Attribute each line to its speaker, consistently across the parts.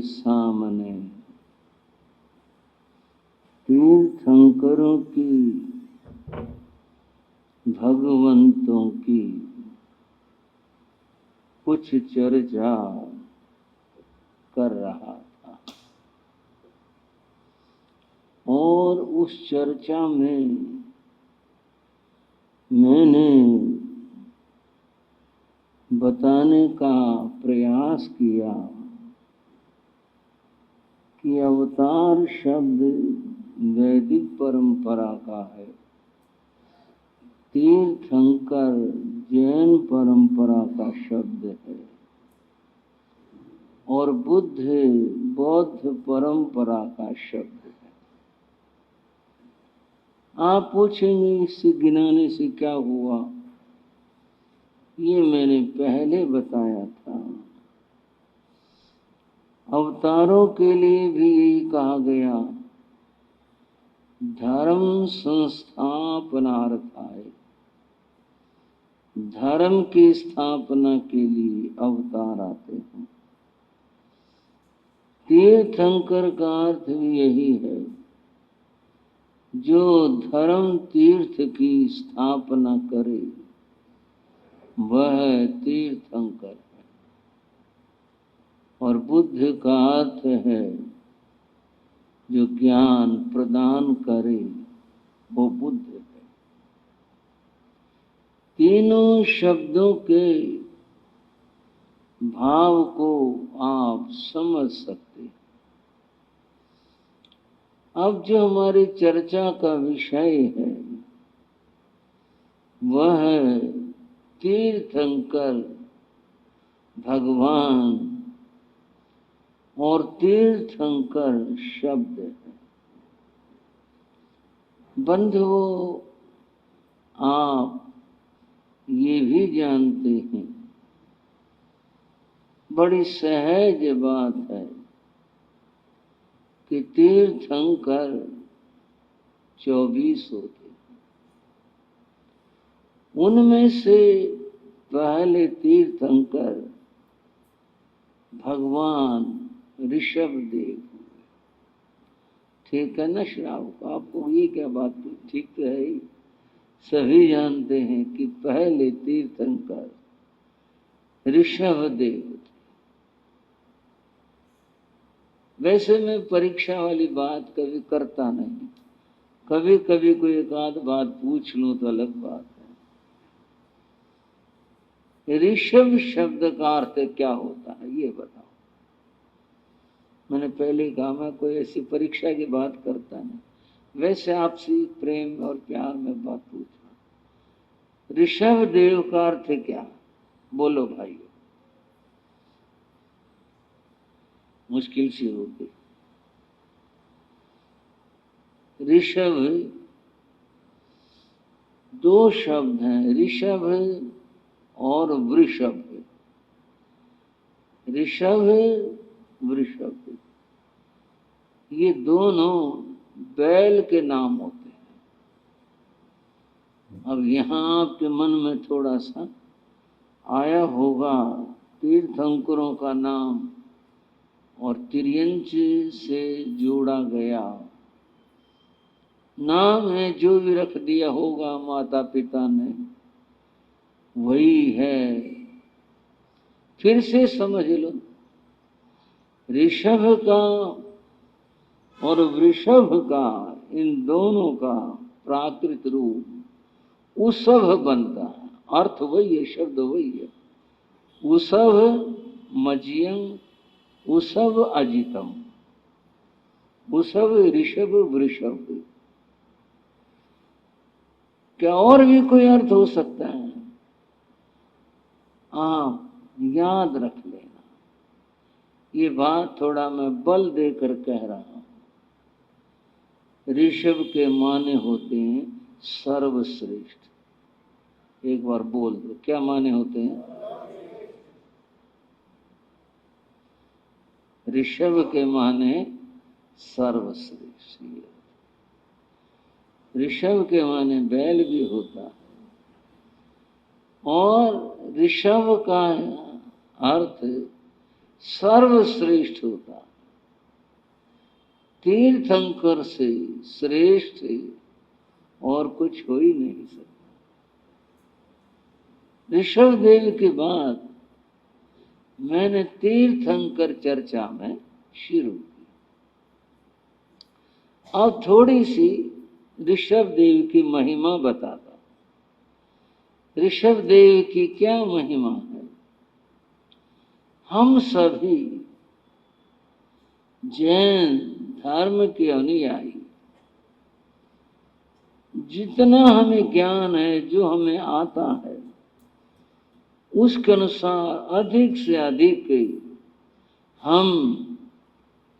Speaker 1: सामने तीर्थंकरों की, भगवंतों की कुछ चर्चा कर रहा था और उस चर्चा में मैंने बताने का प्रयास किया कि अवतार शब्द वैदिक परंपरा का है, तीर्थंकर जैन परंपरा का शब्द है और बुद्ध बौद्ध परंपरा का शब्द है। आप पूछेंगे इससे गिनाने से क्या हुआ? ये मैंने पहले बताया था। अवतारों के लिए भी यही कहा गया, धर्म संस्थापनार्थाय, धर्म की स्थापना के लिए अवतार आते हैं। तीर्थंकर का अर्थ भी यही है, जो धर्म तीर्थ की स्थापना करे वह तीर्थंकर है। और बुद्ध का अर्थ है जो ज्ञान प्रदान करे वो बुद्ध है। तीनों शब्दों के भाव को आप समझ सकते हैं। अब जो हमारी चर्चा का विषय है वह है तीर्थंकर भगवान और तीर्थंकर शब्द है। बंधुओं, आप ये भी जानते हैं, बड़ी सहज बात है कि तीर्थंकर 24 होते। उनमें से पहले तीर्थंकर भगवान ऋषभदेव। ठीक है ना श्रावक? आपको ये क्या बात? ठीक तो है ही, सभी जानते हैं कि पहले तीर्थंकर ऋषभदेव। वैसे मैं परीक्षा वाली बात कभी करता नहीं, कभी कभी कोई एक आध बात पूछ लूं तो अलग बात है। ऋषभ शब्द का अर्थ क्या होता है ये बताओ। मैंने पहले कहा मैं कोई ऐसी परीक्षा की बात करता नहीं, वैसे आपसे प्रेम और प्यार में बात पूछ रहा। ऋषभ देव का अर्थ क्या? बोलो भाई, मुश्किल सी होगी। ऋषभ दो शब्द हैं, ऋषभ और वृषभ। ऋषभ वृषभ ये दोनों बैल के नाम होते हैं। अब यहाँ आपके मन में थोड़ा सा आया होगा, तीर्थंकरों का नाम और तिर्यंच से जोड़ा गया नाम है, जो भी रख दिया होगा माता पिता ने वही है। फिर से समझ लो, ऋषभ का और वृषभ का, इन दोनों का प्राकृत रूप उसभ बनता है। अर्थ वही है, शब्द वही है। उसभ मज्यम, उसभ अजितम, उसभ ऋषभ वृषभ। क्या और भी कोई अर्थ हो सकता है? आप याद रख लेना, ये बात थोड़ा मैं बल देकर कह रहा हूं। ऋषभ के माने होते हैं सर्वश्रेष्ठ। एक बार बोल दो, क्या माने होते हैं? ऋषभ के माने सर्वश्रेष्ठ। ऋषभ के माने बैल भी होता है और ऋषभ का अर्थ सर्वश्रेष्ठ होता है। तीर्थंकर से श्रेष्ठ और कुछ हो ही नहीं सकता। ऋषभदेव के बाद मैंने तीर्थंकर चर्चा में शुरू की। अब थोड़ी सी ऋषभदेव की महिमा बताता। ऋषभदेव की क्या महिमा है? हम सभी जैन धर्म के अनुयायी जितना हमें ज्ञान है, जो हमें आता है, उसके अनुसार अधिक से अधिक हम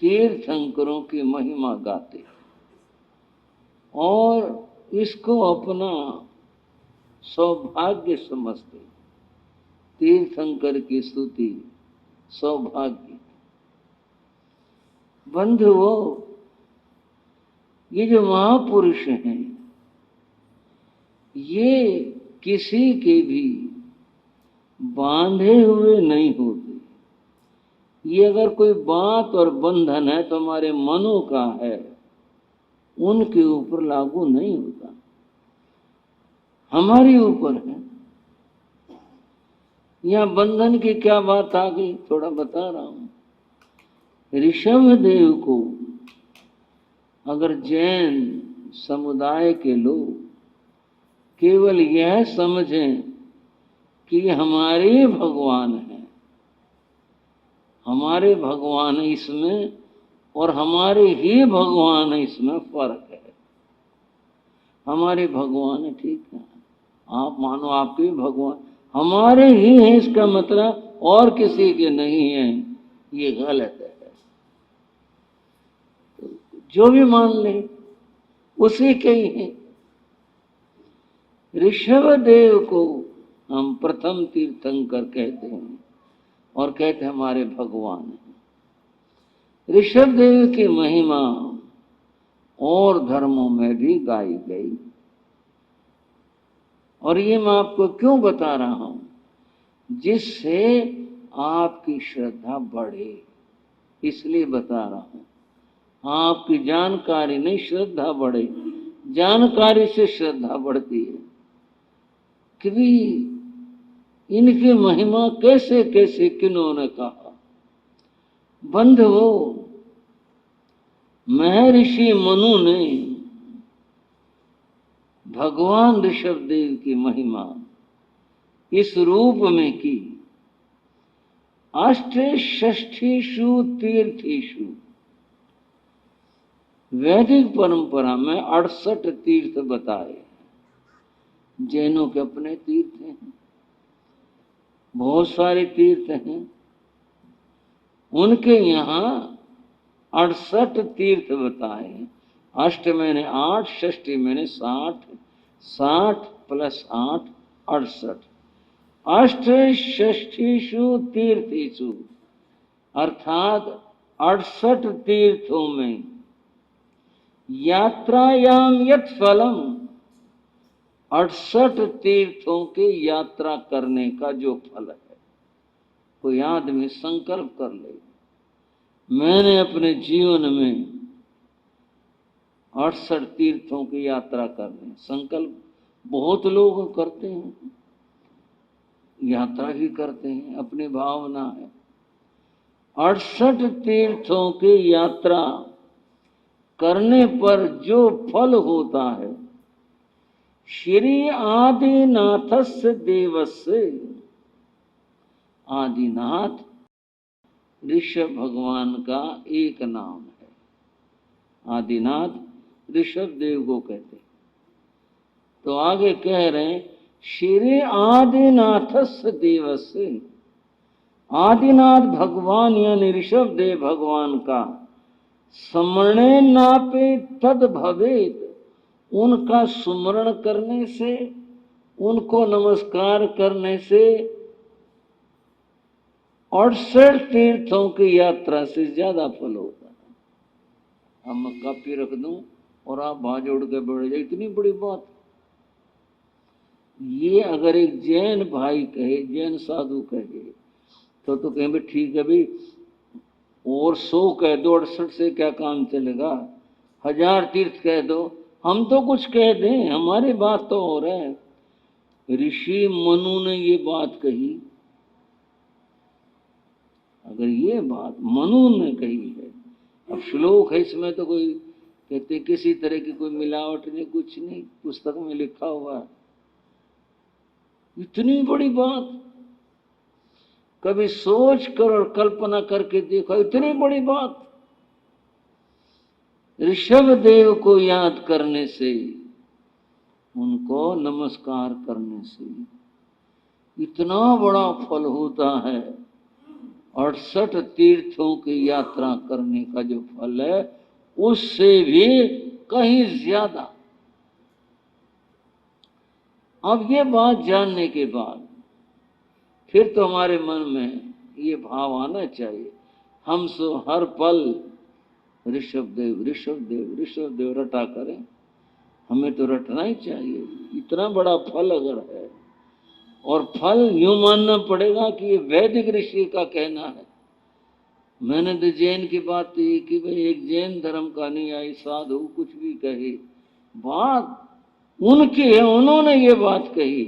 Speaker 1: तीर्थंकरों की महिमा गाते और इसको अपना सौभाग्य समझते। तीर्थंकर की स्तुति सौभाग्य। बंधुओं, ये जो महापुरुष हैं, ये किसी के भी बांधे हुए नहीं होते। ये अगर कोई बात और बंधन है तो हमारे मनों का है, उनके ऊपर लागू नहीं होता, हमारे ऊपर है। यहां बंधन की क्या बात आ गई, थोड़ा बता रहा हूं। ऋषभदेव को अगर जैन समुदाय के लोग केवल यह समझें कि हमारे भगवान हैं, हमारे भगवान इसमें और हमारे ही भगवान इसमें फर्क है। हमारे भगवान ठीक है, आप मानो आपके भगवान, हमारे ही हैं इसका मतलब और किसी के नहीं है, ये गलत है। तो जो भी मान ले उसी के ही हैं। ऋषभदेव को हम प्रथम तीर्थंकर कहते हैं और कहते हैं हमारे भगवान हैं। ऋषभदेव की महिमा और धर्मों में भी गाई गई, और ये मैं आपको क्यों बता रहा हूं, जिससे आपकी श्रद्धा बढ़े, इसलिए बता रहा हूं। आपकी जानकारी नहीं, श्रद्धा बढ़े। जानकारी से श्रद्धा बढ़ती है कि इनकी महिमा कैसे कैसे किन्होंने कहा। बंधुओं, महर्षि मनु ने भगवान ऋषभदेव की महिमा इस रूप में की। अष्टषष्ठीषु तीर्थेषु, वैदिक परंपरा में 68 तीर्थ बताए। जैनों के अपने तीर्थ हैं, बहुत सारे तीर्थ हैं, उनके यहाँ 68 तीर्थ बताए। अष्ट मैंने 8, षष्ठी मैंने 60, 60 + 8 68। अष्टषष्ठीषु तीर्थेषु अर्थात 68 तीर्थों में यात्रायाम यत् फलम, 68 तीर्थों के यात्रा करने का जो फल है। कोई आदमी संकल्प कर ले, मैंने अपने जीवन में 68 तीर्थों की यात्रा करनी। संकल्प बहुत लोग करते हैं, यात्रा भी करते हैं, अपनी भावना है। 68 तीर्थों की यात्रा करने पर जो फल होता है, श्री आदिनाथस्य देवस्य, आदिनाथ ऋषभ भगवान का एक नाम है। आदिनाथ ऋषभदेव को कहते। तो आगे कह रहे हैं श्री आदिनाथस्य देवस्य, आदिनाथ भगवान यानी ऋषभदेव भगवान का स्मरणे नापे तद भवेत, उनका सुमरण करने से, उनको नमस्कार करने से 68 तीर्थों की यात्रा से ज्यादा फल होता है। अब मैं कापी रख दूं और आप भाग जोड़ के बैठ जाए, इतनी बड़ी बात। ये अगर एक जैन भाई कहे, जैन साधु कहे, तो कहें भाई ठीक है भाई, और 100 कह दो, 68 से क्या काम चलेगा? 1000 तीर्थ कह दो, हम तो कुछ कह दें, हमारी बात तो और है। ऋषि मनु ने ये बात कही, अगर ये बात मनु ने कही है, अब श्लोक है इसमें तो कोई कहते किसी तरह की कोई मिलावट नहीं, कुछ नहीं, पुस्तक में लिखा हुआ है। इतनी बड़ी बात कभी सोच कर और कल्पना करके देखो, इतनी बड़ी बात। ऋषभ देव को याद करने से, उनको नमस्कार करने से इतना बड़ा फल होता है। 68 तीर्थों की यात्रा करने का जो फल है उससे भी कहीं ज्यादा। अब ये बात जानने के बाद फिर तो हमारे मन में ये भाव आना चाहिए, हम सो हर पल ऋषभ देव ऋषभ देव ऋषभ देव रटा करें। हमें तो रटना ही चाहिए, इतना बड़ा फल अगर है। और फल यूं मानना पड़ेगा कि ये वैदिक ऋषि का कहना है। मैंने तो जैन की बात की कि भाई एक जैन धर्म का नहीं आई, साधु कुछ भी कहे, बात उनकी है, उन्होंने ये बात कही।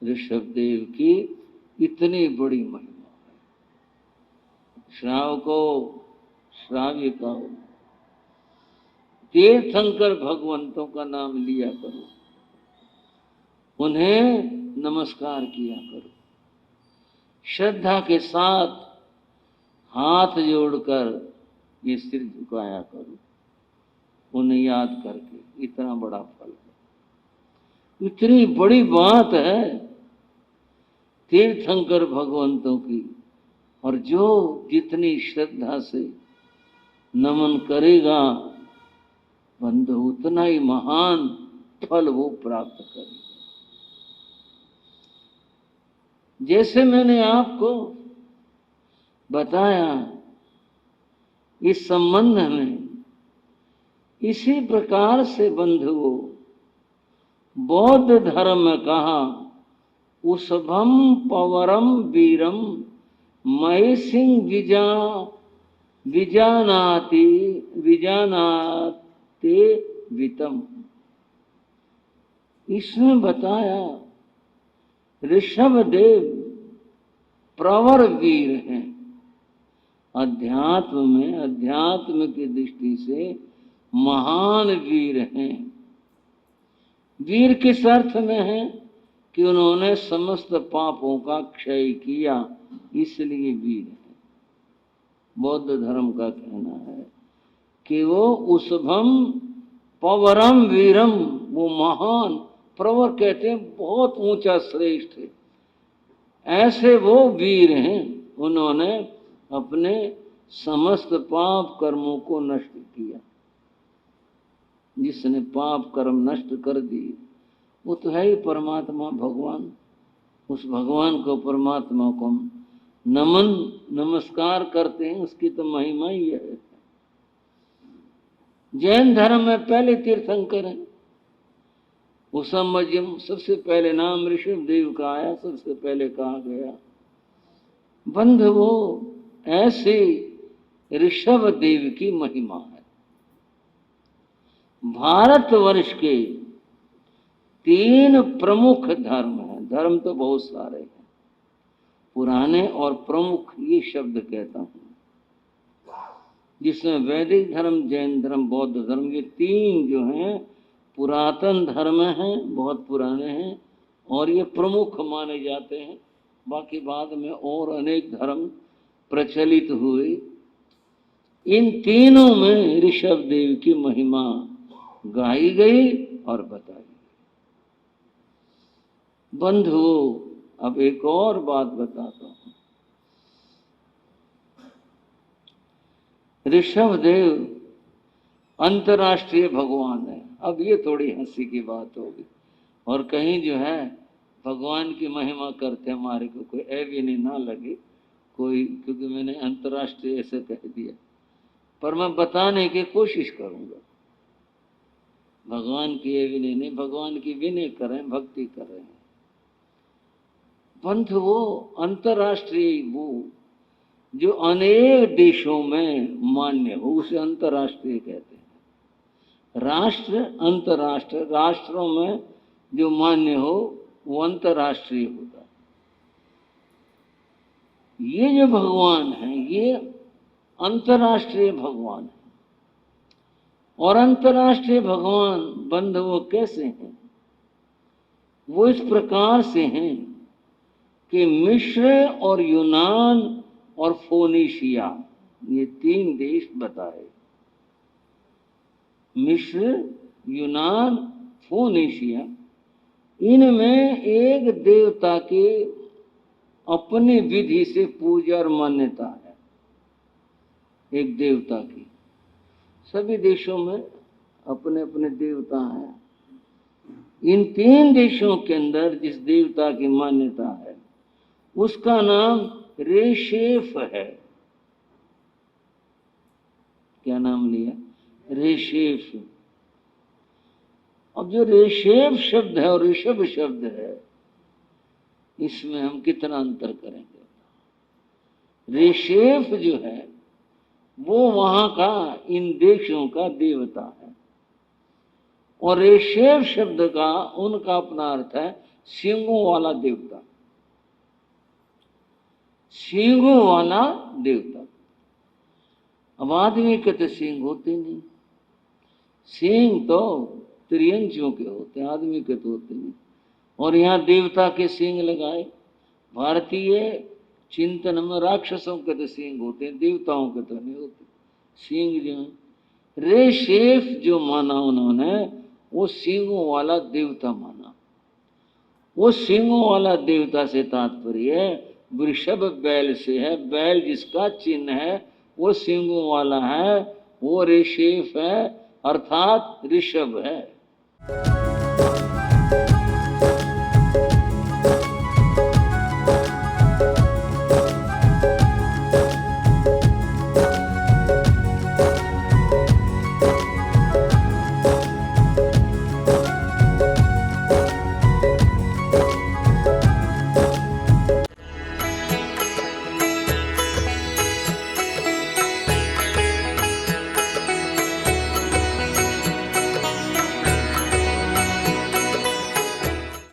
Speaker 1: ऋषभ देव की इतनी बड़ी महिमा है। श्रावको श्राविका तीर्थंकर भगवंतों का नाम लिया करो, उन्हें नमस्कार किया करो, श्रद्धा के साथ हाथ जोड़कर ये सिर झुकाया करो, उन्हें याद करके। इतना बड़ा फल है, इतनी बड़ी बात है तीर्थंकर भगवंतों की। और जो जितनी श्रद्धा से नमन करेगा बंधु, उतना ही महान फल वो प्राप्त करेगा। जैसे मैंने आपको बताया इस संबंध में, इसी प्रकार से बंधुओं बौद्ध धर्म में कहा उसभम पवरम वीरम महिषिं विजानाति विजानाते वितम। इसमें बताया ऋषभ देव प्रवर वीर हैं, अध्यात्म में, अध्यात्म की दृष्टि से महान वीर हैं। वीर किस अर्थ में है कि उन्होंने समस्त पापों का क्षय किया, इसलिए वीर है। बौद्ध धर्म का कहना है कि वो उसभम पवरम वीरम, वो महान, प्रवर कहते हैं बहुत ऊंचा श्रेष्ठ है, ऐसे वो वीर हैं। उन्होंने अपने समस्त पाप कर्मों को नष्ट किया। जिसने पाप कर्म नष्ट कर दिए वो तो है ही परमात्मा भगवान। उस भगवान को, परमात्मा को नमन नमस्कार करते हैं, उसकी तो महिमा ही है। जैन धर्म में पहले तीर्थंकर हैं, उसमज्जम, सबसे पहले नाम ऋषभ देव का आया, सबसे पहले कहा गया। बंधुओं ऐसे ऋषभ देव की महिमा है। भारतवर्ष के 3 प्रमुख धर्म हैं, धर्म तो बहुत सारे हैं, पुराने और प्रमुख ये शब्द कहता हूं, जिसमें वैदिक धर्म, जैन धर्म, बौद्ध धर्म, ये 3 जो हैं पुरातन धर्म हैं, बहुत पुराने हैं और ये प्रमुख माने जाते हैं। बाकी बाद में और अनेक धर्म प्रचलित हुए। इन तीनों में ऋषभ देव की महिमा गाई गई और बताई गई। बंधुओं अब एक और बात बताता हूं। ऋषभ देव अंतर्राष्ट्रीय भगवान है। अब ये थोड़ी हंसी की बात होगी, और कहीं जो है भगवान की महिमा करते हमारे को कोई भी ना लगे कोई, क्योंकि मैंने अंतर्राष्ट्रीय ऐसे कह दिया, पर मैं बताने की कोशिश करूंगा। भगवान की नहीं, भगवान की विनय करें, भक्ति करें। बंधुओं अंतर्राष्ट्रीय वो जो अनेक देशों में मान्य हो उसे अंतर्राष्ट्रीय कहते हैं। राष्ट्र अंतर्राष्ट्र, राष्ट्रों में जो मान्य हो वो अंतर्राष्ट्रीय होता है। ये जो भगवान है ये अंतर्राष्ट्रीय भगवान है। और अंतर्राष्ट्रीय भगवान बंध वो कैसे हैं? वो इस प्रकार से हैं कि मिस्र और यूनान और फोनीशिया, ये 3 देश बताए। मिस्र, यूनान, फोनीशिया, इनमें एक देवता के अपनी विधि से पूजा और मान्यता है। एक देवता की, सभी देशों में अपने अपने देवता हैं। इन 3 देशों के अंदर जिस देवता की मान्यता है उसका नाम रेशेफ है। क्या नाम लिया? रेशेफ। अब जो रेशेफ शब्द है और ऋषभ शब्द है, इसमें हम कितना अंतर करेंगे? रेशेफ जो है वो वहां का, इन देशों का देवता है। और रेशेफ शब्द का उनका अपना अर्थ है सींगों वाला देवता, सींगों वाला देवता। अब आदमी के तो सींग होते नहीं, सींग तो त्रियंचियों के होते हैं, आदमी के तो होते नहीं। और यहाँ देवता के सींग लगाए। भारतीय चिंतन में राक्षसों के तो सींग होते हैं, देवताओं के तो नहीं होते सींग। जो रेशेफ जो माना उन्होंने वो सींगों वाला देवता माना। वो सींगों वाला देवता से तात्पर्य वृषभ बैल से है। बैल जिसका चिन्ह है वो सींगों वाला है, वो रेशेफ है, अर्थात ऋषभ है।